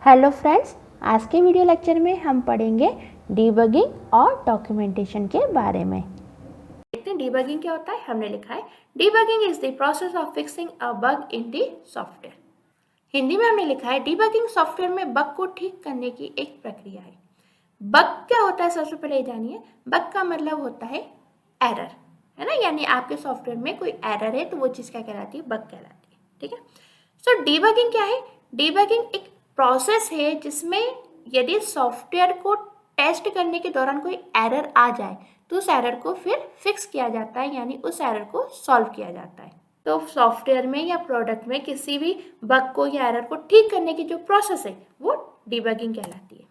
Hello friends, आज के video lecture में हम पढ़ेंगे डीबगिंग और डॉक्यूमेंटेशन के बारे में। देखते हैं डीबगिंग क्या होता है। हमने लिखा है debugging is the process of fixing a bug in the software. Hindi में हमने लिखा है डीबगिंग सॉफ्टवेयर में बग को ठीक करने की एक प्रक्रिया है। बग क्या होता है सबसे पहले जानिए। बग का मतलब होता है एरर, है ना, यानी आपके सॉफ्टवेयर में कोई एरर है तो वो चीज़ क्या कहलाती है, बग कहलाती है। ठीक है, सो डीबगिंग क्या है। डीबगिंग एक प्रोसेस है जिसमें यदि सॉफ्टवेयर को टेस्ट करने के दौरान कोई एरर आ जाए तो उस एरर को फिर फिक्स किया जाता है, यानी उस एरर को सॉल्व किया जाता है। तो सॉफ्टवेयर में या प्रोडक्ट में किसी भी बग को या एरर को ठीक करने की जो प्रोसेस है वो डीबगिंग कहलाती है।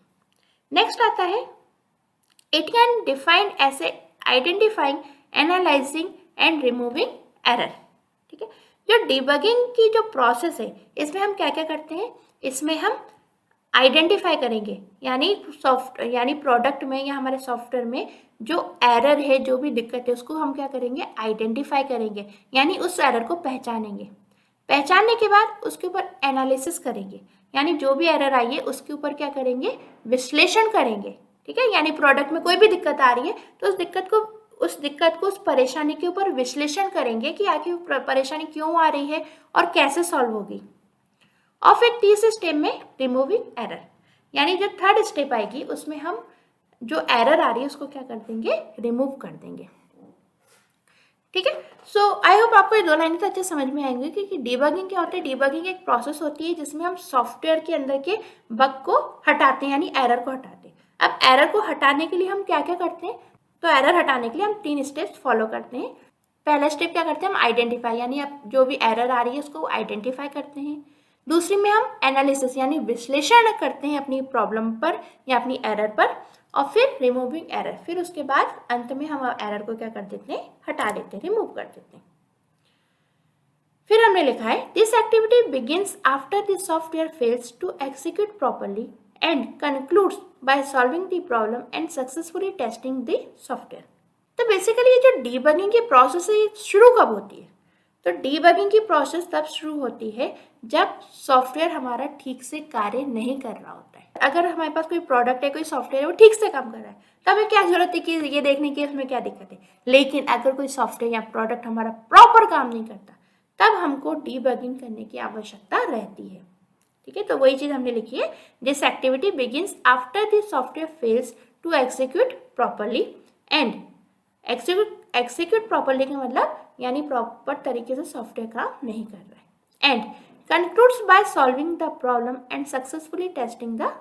नेक्स्ट आता है it can define as identifying, analysing and removing error. ठीक है, जो डीबगिंग की जो प्रोसेस है इसमें हम क्या क्या करते हैं, इसमें हम आइडेंटिफाई करेंगे, यानी प्रोडक्ट में या हमारे सॉफ्टवेयर में जो एरर है, जो भी दिक्कत है उसको हम क्या करेंगे, आइडेंटिफाई करेंगे, यानी उस एरर को पहचानेंगे। पहचानने के बाद उसके ऊपर एनालिसिस करेंगे, यानी जो भी एरर आई है उसके ऊपर क्या करेंगे, विश्लेषण करेंगे। ठीक है, यानी प्रोडक्ट में कोई भी दिक्कत आ रही है तो उस परेशानी के ऊपर विश्लेषण करेंगे कि आखिर परेशानी क्यों आ रही है और कैसे सॉल्व होगी। और फिर तीसरे स्टेप में रिमूविंग एरर, यानी जो थर्ड स्टेप आएगी उसमें हम जो एरर आ रही है उसको क्या कर देंगे, रिमूव कर देंगे। ठीक है, सो आई होप आपको ये दो लाइनें तो अच्छे समझ में आएंगे कि डीबगिंग क्या होता है। डीबगिंग एक प्रोसेस होती है जिसमें हम सॉफ्टवेयर के अंदर के बग को हटाते हैं, यानी एरर को हटाते हैं। अब एरर को हटाने के लिए हम क्या क्या करते हैं, तो एरर हटाने के लिए हम 3 स्टेप्स फॉलो करते हैं। पहला स्टेप क्या करते हैं, हम आइडेंटिफाई, यानी अब जो भी एरर आ रही है उसको आइडेंटिफाई करते हैं। दूसरी में हम एनालिसिस, यानी विश्लेषण करते हैं अपनी प्रॉब्लम पर या अपनी एरर पर। और फिर रिमूविंग एरर, फिर उसके बाद अंत में हम एरर को क्या कर देते हैं, हटा देते हैं, रिमूव कर देते हैं। फिर हमने लिखा है this activity begins after the software fails to execute properly and concludes by solving the problem and successfully testing the software. तो बेसिकली ये जो डीबगिंग की प्रोसेस है शुरू कब होती है, तो डीबगिंग की प्रोसेस तब शुरू होती है जब सॉफ्टवेयर हमारा ठीक से कार्य नहीं कर रहा होता है। अगर हमारे पास कोई प्रोडक्ट है, कोई सॉफ्टवेयर है, वो ठीक से काम कर रहा है, तब हमें क्या जरूरत है कि ये देखने की उसमें क्या दिक्कत है। लेकिन अगर कोई सॉफ्टवेयर या प्रोडक्ट हमारा प्रॉपर काम नहीं करता तब हमको डीबगिंग करने की आवश्यकता रहती है। ठीक है, तो वही चीज हमने लिखी है, this activity begins after the software fails to execute properly and execute properly का मतलब यानी प्रॉपर तरीके से सॉफ्टवेयर काम नहीं कर रहा है, and concludes by solving the problem and successfully testing the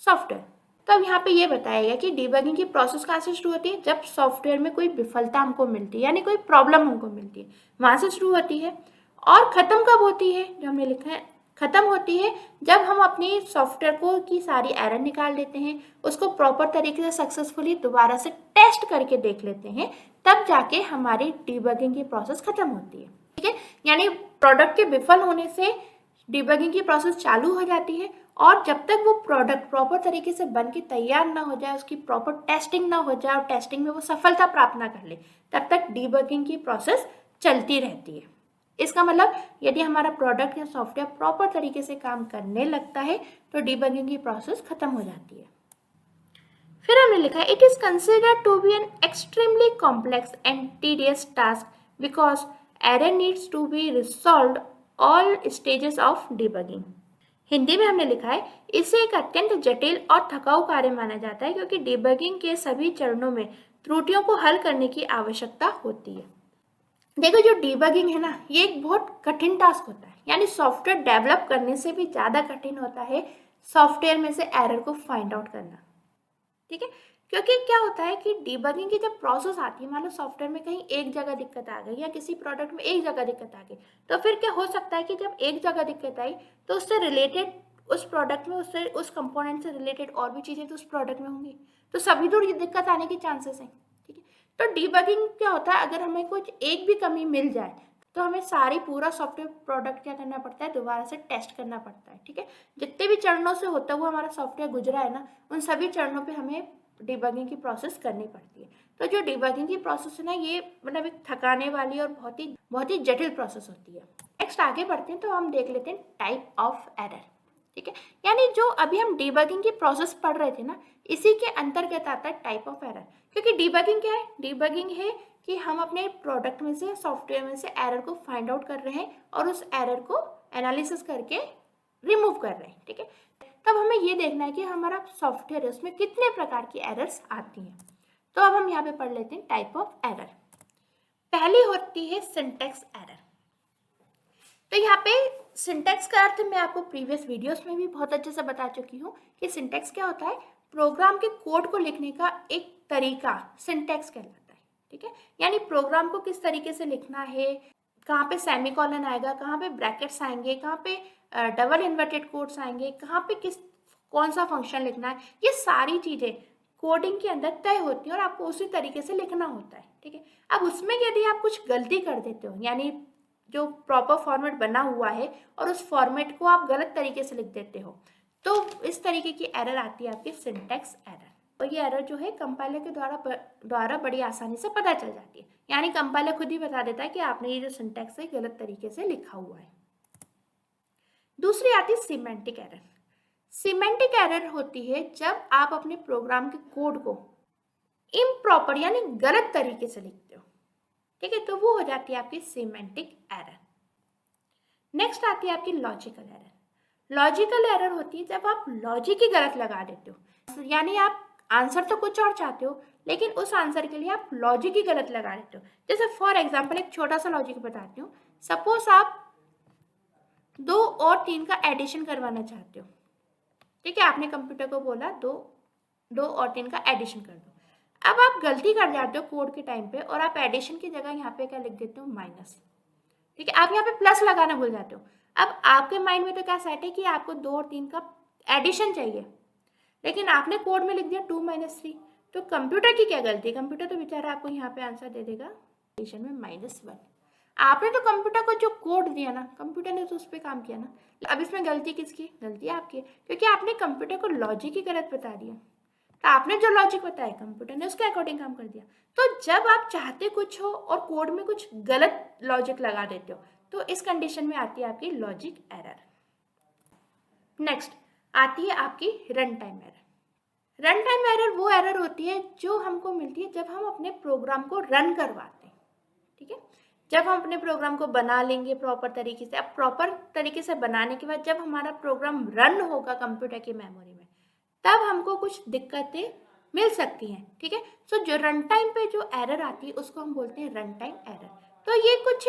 software. तो अब यहाँ पे ये बताया गया कि डीबगिंग की प्रोसेस कहाँ से शुरू होती है, जब सॉफ्टवेयर में कोई विफलता हमको मिलती है, यानी कोई प्रॉब्लम हमको मिलती है, वहां से शुरू होती है। और खत्म कब होती है, जो हमने लिखा है खत्म होती है जब हम अपनी सॉफ्टवेयर को की सारी एरर निकाल देते हैं, उसको प्रॉपर तरीके से सक्सेसफुली दोबारा से टेस्ट करके देख लेते हैं, तब जाके हमारी डीबगिंग की प्रोसेस खत्म होती है। ठीक है, यानी प्रोडक्ट के विफल होने से डीबगिंग की प्रोसेस चालू हो जाती है, और जब तक वो प्रोडक्ट प्रॉपर तरीके से बन के तैयार ना हो जाए, उसकी प्रॉपर टेस्टिंग ना हो जाए और टेस्टिंग में वो सफलता प्राप्त ना कर ले, तब तक डीबगिंग की प्रोसेस चलती रहती है। इसका मतलब यदि हमारा प्रोडक्ट या सॉफ्टवेयर प्रॉपर तरीके से काम करने लगता है तो डीबगिंग की प्रोसेस खत्म हो जाती है। फिर हमने लिखा है it is considered to be an extremely complex and tedious task because error needs to be resolved all stages of debugging. Hindi में हमने लिखा है इसे एक अत्यंत जटिल और थकाऊ कार्य माना जाता है क्योंकि डीबगिंग के सभी चरणों में त्रुटियों को हल करने की आवश्यकता होती है। देखो, जो डीबगिंग है ना, ये एक बहुत कठिन टास्क होता है, यानी सॉफ्टवेयर डेवलप करने से भी ज़्यादा कठिन होता है सॉफ्टवेयर में से एरर को फाइंड आउट करना। ठीक है, क्योंकि क्या होता है कि डीबगिंग की जब प्रोसेस आती है, मान लो सॉफ्टवेयर में कहीं एक जगह दिक्कत आ गई या किसी प्रोडक्ट में एक जगह दिक्कत आ गई, तो फिर क्या हो सकता है कि जब एक जगह दिक्कत आई तो उससे रिलेटेड उस प्रोडक्ट में उस कंपोनेंट से रिलेटेड और भी चीज़ें तो उस प्रोडक्ट में होंगी, तो सभी तो दिक्कत आने के चांसेस हैं। ठीक है, तो डीबगिंग क्या होता है, अगर हमें कुछ एक भी कमी मिल जाए तो हमें सारी पूरा सॉफ्टवेयर प्रोडक्ट क्या करना पड़ता है, दोबारा से टेस्ट करना पड़ता है। ठीक है, जितने भी चरणों से होता हुआ हमारा सॉफ्टवेयर गुजरा है ना, उन सभी चरणों पे हमें डीबगिंग की प्रोसेस करनी पड़ती है। तो जो डीबगिंग की प्रोसेस है ना, ये मतलब एक थकाने वाली और बहुत ही जटिल प्रोसेस होती है। नेक्स्ट आगे बढ़ते हैं तो हम देख लेते हैं टाइप ऑफ एरर। ठीक है, यानी जो अभी हम डीबगिंग की प्रोसेस पढ़ रहे थे ना, इसी के अंतर्गत आता है टाइप ऑफ एरर। क्योंकि डीबगिंग क्या है? डीबगिंग है कि हम अपने प्रोडक्ट में से, सॉफ्टवेयर में से एरर को फाइंड आउट कर रहे हैं और उस एरर को एनालिसिस करके रिमूव कर रहे हैं। ठीक है, तब हमें ये देखना है कि हमारा सॉफ्टवेयर है उसमें कितने प्रकार की एरर्स आती हैं। तो अब हम यहाँ पे पढ़ लेते हैं टाइप ऑफ एरर। पहली होती है सिंटैक्स एरर। तो यहाँ पे सिंटैक्स का अर्थ मैं आपको प्रीवियस वीडियोस में भी बहुत अच्छे से बता चुकी हूँ कि सिंटैक्स क्या होता है। प्रोग्राम के कोड को लिखने का एक तरीका सिंटैक्स कहलाता है। ठीक है, यानी प्रोग्राम को किस तरीके से लिखना है, कहाँ पे सेमीकोलन आएगा, कहाँ पे ब्रैकेट्स आएंगे, कहाँ पे डबल इन्वर्टेड कोट्स आएंगे, कहाँ पे कौन सा फंक्शन लिखना है, ये सारी चीज़ें कोडिंग के अंदर तय होती हैं और आपको उसी तरीके से लिखना होता है। ठीक है, अब उसमें यदि आप कुछ गलती कर देते हो, यानी जो प्रॉपर फॉर्मेट बना हुआ है और उस फॉर्मेट को आप गलत तरीके से लिख देते हो, तो इस तरीके की एरर आती है आपकी सिंटैक्स एरर। और ये एरर जो है कंपाइलर के द्वारा बड़ी आसानी से पता चल जाती है, यानी कंपाइलर खुद ही बता देता है कि आपने ये जो सिंटैक्स है गलत तरीके से लिखा हुआ है। दूसरी आती है सिमेंटिक एरर। सिमेंटिक एरर होती है जब आप अपने प्रोग्राम के कोड को इम्प्रॉपर यानी गलत तरीके से लिखते हो। ठीक है, तो वो हो जाती है आपकी सिमेंटिक एरर। नेक्स्ट आती है आपकी लॉजिकल एरर। लॉजिकल एरर होती है जब आप लॉजिक ही गलत लगा देते हो, यानी आप आंसर तो कुछ और चाहते हो लेकिन उस आंसर के लिए आप लॉजिक ही गलत लगा देते हो। जैसे फॉर एग्जांपल एक छोटा सा लॉजिक बताती हूँ। सपोज आप 2 और 3 का एडिशन करवाना चाहते हो। ठीक है, आपने कंप्यूटर को बोला 2 और 3 का एडिशन कर दो। अब आप गलती कर जाते हो कोड के टाइम पे और आप एडिशन की जगह यहाँ पे क्या लिख देते हो, माइनस। ठीक है, आप यहाँ पे प्लस लगाना भूल जाते हो। अब आपके माइंड में तो क्या सेट है कि आपको 2 और 3 का एडिशन चाहिए, लेकिन आपने कोड में लिख दिया 2 - 3। तो कंप्यूटर की क्या गलती? कंप्यूटर तो बेचारा आपको यहाँ पे आंसर दे देगा एडिशन में -1। आपने तो कंप्यूटर को जो कोड दिया ना, कंप्यूटर ने तो उस पर काम किया ना। अब इसमें गलती किसकी? गलती आपकी है, क्योंकि आपने कंप्यूटर को लॉजिक ही गलत बता दिया। तो आपने जो लॉजिक बताया कंप्यूटर ने उसके अकॉर्डिंग काम कर दिया। तो जब आप चाहते कुछ हो और कोड में कुछ गलत लॉजिक लगा देते हो, तो इस कंडीशन में आती है आपकी लॉजिक एरर। नेक्स्ट आती है आपकी run time error. Run time error वो एरर होती है जो हमको मिलती है जब हम अपने प्रोग्राम को रन करवाते हैं। ठीक है, जब हम अपने प्रोग्राम को बना लेंगे प्रॉपर तरीके से, अब प्रॉपर तरीके से बनाने के बाद जब हमारा प्रोग्राम रन होगा कंप्यूटर की मेमोरी में, तब हमको कुछ दिक्कतें मिल सकती हैं। ठीक है, सो जो रन टाइम पे जो एरर आती है उसको हम बोलते हैं रन टाइम एरर। तो ये कुछ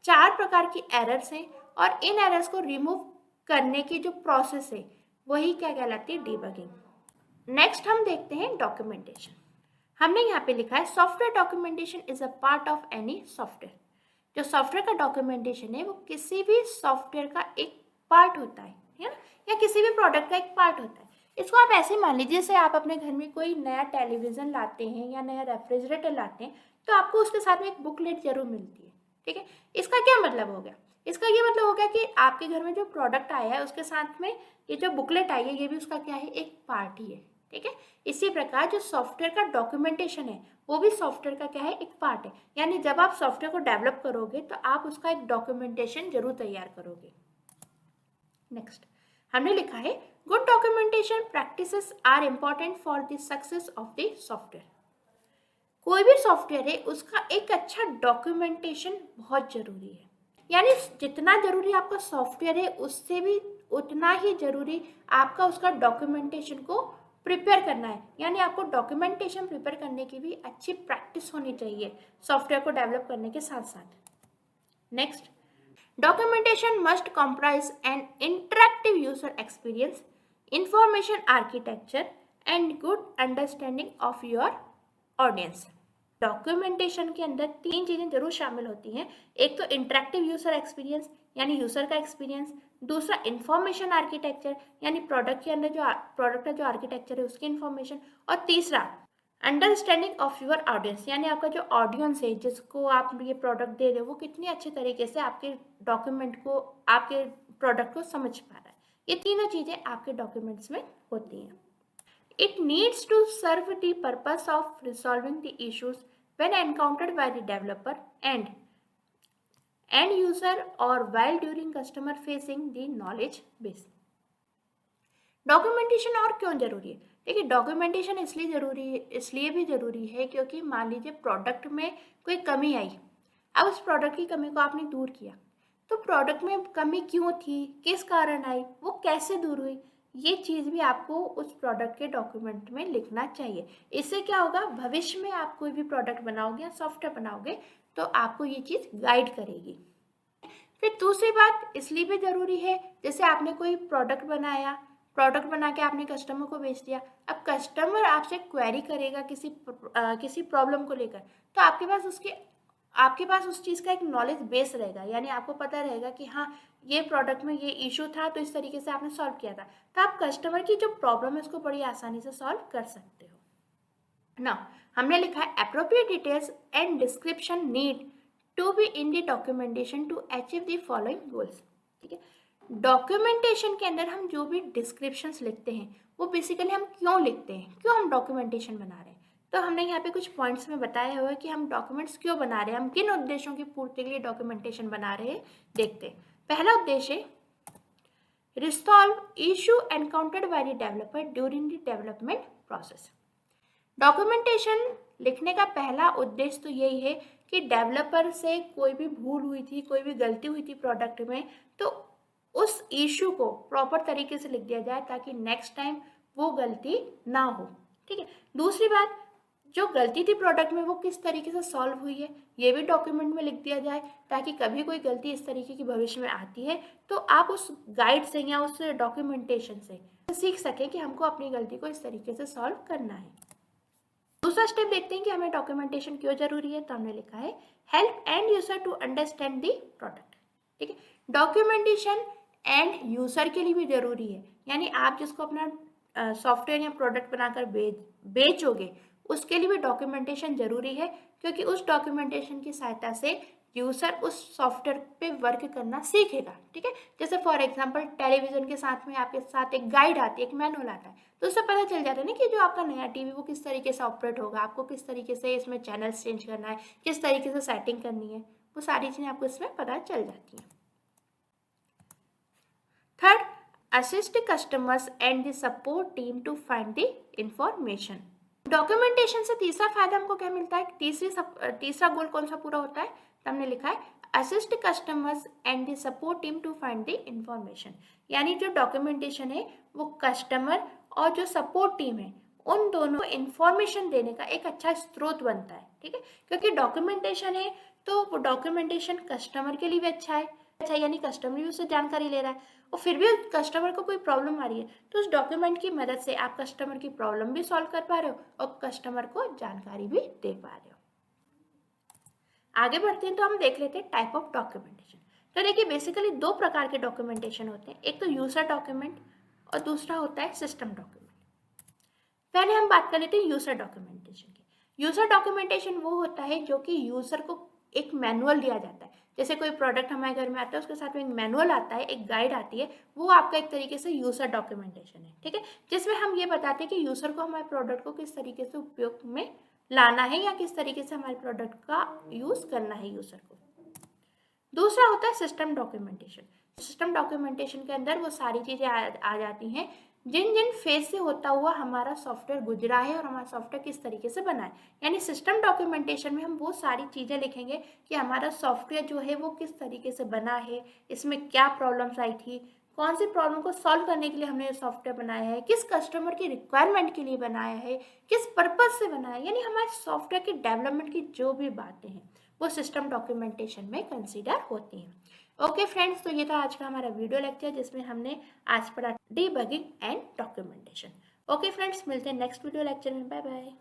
4 प्रकार की एरर्स हैं और इन एरर्स को रिमूव करने की जो प्रोसेस है वही क्या कहलाती है, डीबगिंग। नेक्स्ट हम देखते हैं डॉक्यूमेंटेशन। हमने यहाँ पे लिखा है software documentation is a part of any software. जो सॉफ्टवेयर का डॉक्यूमेंटेशन है वो किसी भी सॉफ्टवेयर का एक पार्ट होता है ना, या किसी भी प्रोडक्ट का एक पार्ट होता है। इसको आप ऐसे मान लीजिए, जैसे आप अपने घर में कोई नया टेलीविज़न लाते हैं या नया रेफ्रिजरेटर लाते हैं, तो आपको उसके साथ में एक बुकलेट जरूर मिलती है। ठीक है, इसका क्या मतलब हो गया? इसका ये मतलब हो गया कि आपके घर में जो प्रोडक्ट आया है उसके साथ में ये जो बुकलेट आई है ये भी उसका क्या है, एक पार्ट ही है। ठीक है, इसी प्रकार जो सॉफ्टवेयर का डॉक्यूमेंटेशन है वो भी सॉफ्टवेयर का क्या है, एक पार्ट है। यानी जब आप सॉफ्टवेयर को डेवलप करोगे तो आप उसका एक डॉक्यूमेंटेशन जरूर तैयार करोगे। नेक्स्ट हमने लिखा है good documentation practices are important for the success of the software. कोई भी सॉफ्टवेयर है उसका एक अच्छा डॉक्यूमेंटेशन बहुत जरूरी है। यानी जितना जरूरी आपका सॉफ्टवेयर है उससे भी उतना ही जरूरी आपका उसका डॉक्यूमेंटेशन को प्रिपेयर करना है। यानी आपको डॉक्यूमेंटेशन प्रिपेयर करने की भी अच्छी प्रैक्टिस होनी चाहिए सॉफ्टवेयर को डेवलप करने के साथ साथ। Next, documentation must comprise an interactive user experience, information architecture and good understanding of your audience. Documentation के अंदर 3 चीज़ें जरूर शामिल होती हैं। एक तो इंटरैक्टिव यूजर एक्सपीरियंस यानी यूजर का एक्सपीरियंस, दूसरा इंफॉर्मेशन आर्किटेक्चर यानी प्रोडक्ट के अंदर जो प्रोडक्ट का जो आर्किटेक्चर है उसकी इंफॉर्मेशन, और तीसरा अंडरस्टैंडिंग ऑफ योर ऑडियंस यानी आपका जो ऑडियंस है जिसको आप ये प्रोडक्ट दे रहे हो वो कितनी अच्छे तरीके से आपके डॉक्यूमेंट को, आपके प्रोडक्ट को समझ पा रहा है। ये तीनों चीज़ें आपके डॉक्यूमेंट्स में होती हैं। It needs to serve the purpose of resolving the issues when encountered by the developer and end user or while during customer facing the knowledge base. Documentation और क्यों जरूरी है? देखिए, डॉक्यूमेंटेशन इसलिए भी जरूरी है क्योंकि मान लीजिए प्रोडक्ट में कोई कमी आई, अब उस प्रोडक्ट की कमी को आपने दूर किया, तो प्रोडक्ट में कमी क्यों थी, किस कारण आई, वो कैसे दूर हुई, ये चीज़ भी आपको उस प्रोडक्ट के डॉक्यूमेंट में लिखना चाहिए। इससे क्या होगा, भविष्य में आप कोई भी प्रोडक्ट बनाओगे या सॉफ्टवेयर बनाओगे तो आपको ये चीज़ गाइड करेगी। फिर दूसरी बात इसलिए भी ज़रूरी है, जैसे आपने कोई प्रोडक्ट बनाया, प्रोडक्ट बना के आपने कस्टमर को बेच दिया, अब कस्टमर आपसे क्वेरी करेगा किसी प्रॉब्लम को लेकर, तो आपके पास उस चीज़ का एक नॉलेज बेस रहेगा, यानी आपको पता रहेगा कि हाँ, ये प्रोडक्ट में ये इशू था तो इस तरीके से आपने सॉल्व किया था, तो आप कस्टमर की जो प्रॉब्लम है उसको बड़ी आसानी से सॉल्व कर सकते हो ना। हमने लिखा है appropriate details and description need to be in the documentation to achieve the following goals. ठीक है, डॉक्यूमेंटेशन के अंदर हम जो भी डिस्क्रिप्शंस लिखते हैं वो बेसिकली हम क्यों लिखते हैं, क्यों हम डॉक्यूमेंटेशन बना रहे हैं, तो हमने यहाँ पे कुछ पॉइंट्स में बताया हुआ है कि हम डॉक्यूमेंट्स क्यों बना रहे हैं, हम किन उद्देश्यों की पूर्ति के लिए डॉक्यूमेंटेशन बना रहे हैं। देखते हैं, पहला उद्देश्य resolve issue encountered by the developer during the development process. Documentation लिखने का पहला उद्देश्य तो यही है कि डेवलपर से कोई भी भूल हुई थी, कोई भी गलती हुई थी प्रोडक्ट में, तो उस इशू को प्रॉपर तरीके से लिख दिया जाए ताकि नेक्स्ट टाइम वो गलती ना हो। ठीक है, दूसरी बात, जो गलती थी प्रोडक्ट में वो किस तरीके से सॉल्व हुई है ये भी डॉक्यूमेंट में लिख दिया जाए, ताकि कभी कोई गलती इस तरीके की भविष्य में आती है तो आप उस गाइड से या उस डॉक्यूमेंटेशन से सीख सकें कि हमको अपनी गलती को इस तरीके से सॉल्व करना है। दूसरा स्टेप देखते हैं कि हमें डॉक्यूमेंटेशन क्यों जरूरी है, तो हमने लिखा है help end user to understand the product. ठीक है, डॉक्यूमेंटेशन एंड यूजर के लिए भी जरूरी है, यानी आप जिसको अपना सॉफ्टवेयर या प्रोडक्ट बनाकर बेचोगे उसके लिए भी डॉक्यूमेंटेशन जरूरी है, क्योंकि उस डॉक्यूमेंटेशन की सहायता से यूजर उस सॉफ्टवेयर पे वर्क करना सीखेगा। ठीक है, जैसे फॉर एग्जांपल टेलीविजन के साथ में आपके साथ एक गाइड आती है, एक मैनुअल आता है, तो उससे पता चल जाता है ना कि जो आपका नया टीवी वो किस तरीके से ऑपरेट होगा, आपको किस तरीके से इसमें चैनल्स चेंज करना है, किस तरीके से सेटिंग करनी है, वो सारी चीजें आपको इसमें पता चल जाती हैं। Third, assist customers and the support team to find the information. Documentation से तीसरा फायदा हमको क्या मिलता है, तीसरा गोल कौन सा पूरा होता है, तो हमने लिखा है assist customers and the support team to find the information, यानी जो डॉक्यूमेंटेशन है वो कस्टमर और जो सपोर्ट टीम है उन दोनों को इंफॉर्मेशन देने का एक अच्छा स्रोत बनता है। ठीक है, क्योंकि डॉक्यूमेंटेशन है तो वो डॉक्यूमेंटेशन कस्टमर के लिए भी अच्छा है, यानी कस्टमर भी उससे जानकारी ले रहा है, और फिर भी कस्टमर को कोई प्रॉब्लम आ रही है तो उस डॉक्यूमेंट की मदद से आप कस्टमर की प्रॉब्लम भी सॉल्व कर पा रहे हो और कस्टमर को जानकारी भी दे पा रहे हो। आगे बढ़ते हैं तो हम देख लेते हैं टाइप ऑफ डॉक्यूमेंटेशन। तो देखिए, बेसिकली दो प्रकार के डॉक्यूमेंटेशन होते हैं, एक तो यूजर डॉक्यूमेंट और दूसरा होता है सिस्टम डॉक्यूमेंट। पहले हम बात कर लेते हैं यूजर डॉक्यूमेंटेशन की। यूजर डॉक्यूमेंटेशन वो होता है जो कि यूजर को एक मैनुअल दिया जाता है, जैसे कोई प्रोडक्ट हमारे घर में आता है उसके साथ में एक मैनुअल आता है, एक गाइड आती है, वो आपका एक तरीके से यूजर डॉक्यूमेंटेशन है। ठीक है, जिसमें हम ये बताते हैं कि यूजर को हमारे प्रोडक्ट को किस तरीके से उपयोग में लाना है या किस तरीके से हमारे प्रोडक्ट का यूज करना है यूजर को। दूसरा होता है सिस्टम डॉक्यूमेंटेशन। सिस्टम डॉक्यूमेंटेशन के अंदर वो सारी चीजें आ जाती हैं जिन जिन फेज से होता हुआ हमारा सॉफ्टवेयर गुजरा है और हमारा सॉफ्टवेयर किस तरीके से बना है, यानी सिस्टम डॉक्यूमेंटेशन में हम वो सारी चीजें लिखेंगे कि हमारा सॉफ्टवेयर जो है वो किस तरीके से बना है, इसमें क्या प्रॉब्लम्स आई थी, कौन सी प्रॉब्लम को सॉल्व करने के लिए हमने ये सॉफ्टवेयर बनाया है, किस कस्टमर की रिक्वायरमेंट के लिए बनाया है, किस पर्पज से बनाया है, यानी हमारे सॉफ्टवेयर के डेवलपमेंट की जो भी बातें हैं वो सिस्टम डॉक्यूमेंटेशन में कंसीडर होती हैं। ओके फ्रेंड्स, तो ये था आज का हमारा वीडियो लेक्चर जिसमें हमने आज पढ़ा debugging and documentation. Okay friends, मिलते हैं नेक्स्ट वीडियो लेक्चर में। Bye bye.